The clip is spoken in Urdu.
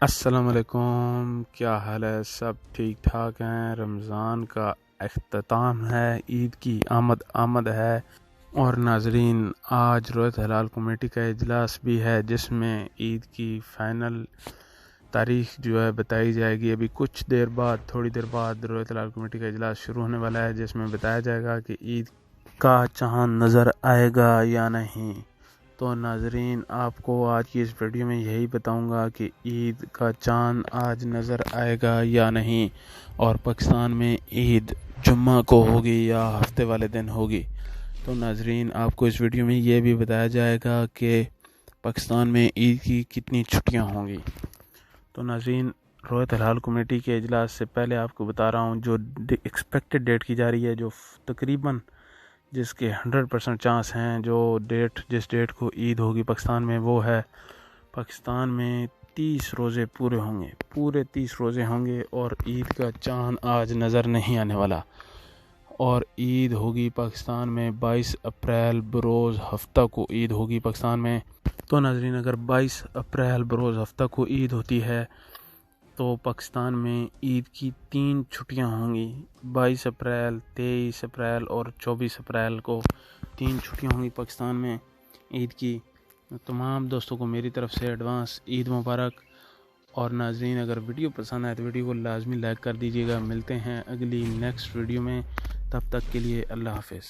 السلام علیکم، کیا حال ہے؟ سب ٹھیک ٹھاک ہیں؟ رمضان کا اختتام ہے، عید کی آمد ہے۔ اور ناظرین، آج رویت ہلال کمیٹی کا اجلاس بھی ہے جس میں عید کی فائنل تاریخ جو ہے بتائی جائے گی۔ ابھی تھوڑی دیر بعد رویت ہلال کمیٹی کا اجلاس شروع ہونے والا ہے جس میں بتایا جائے گا کہ عید کا چاند نظر آئے گا یا نہیں۔ تو ناظرین، آپ کو آج کی اس ویڈیو میں یہی بتاؤں گا کہ عید کا چاند آج نظر آئے گا یا نہیں، اور پاکستان میں عید جمعہ کو ہوگی یا ہفتے والے دن ہوگی۔ تو ناظرین، آپ کو اس ویڈیو میں یہ بھی بتایا جائے گا کہ پاکستان میں عید کی کتنی چھٹیاں ہوں گی۔ تو ناظرین، رویت ہلال کمیٹی کے اجلاس سے پہلے آپ کو بتا رہا ہوں جو ایکسپیکٹڈ ڈیٹ کی جا رہی ہے، جو تقریباً جس کے 100% چانس ہیں، جس ڈیٹ کو عید ہوگی پاکستان میں، وہ ہے پاکستان میں 30 روزے پورے 30 روزے ہوں گے، اور عید کا چاند آج نظر نہیں آنے والا۔ اور عید ہوگی پاکستان میں 22 اپریل بروز ہفتہ کو عید ہوگی پاکستان میں۔ تو ناظرین، اگر 22 اپریل بروز ہفتہ کو عید ہوتی ہے تو پاکستان میں عید کی 3 چھٹیاں ہوں گی۔ 22 اپریل، 23 اپریل اور 24 اپریل کو 3 چھٹیاں ہوں گی پاکستان میں عید کی۔ تمام دوستوں کو میری طرف سے ایڈوانس عید مبارک۔ اور ناظرین، اگر ویڈیو پسند آئے تو ویڈیو کو لازمی لائک کر دیجیے گا۔ ملتے ہیں اگلی نیکسٹ ویڈیو میں، تب تک کے لیے اللہ حافظ۔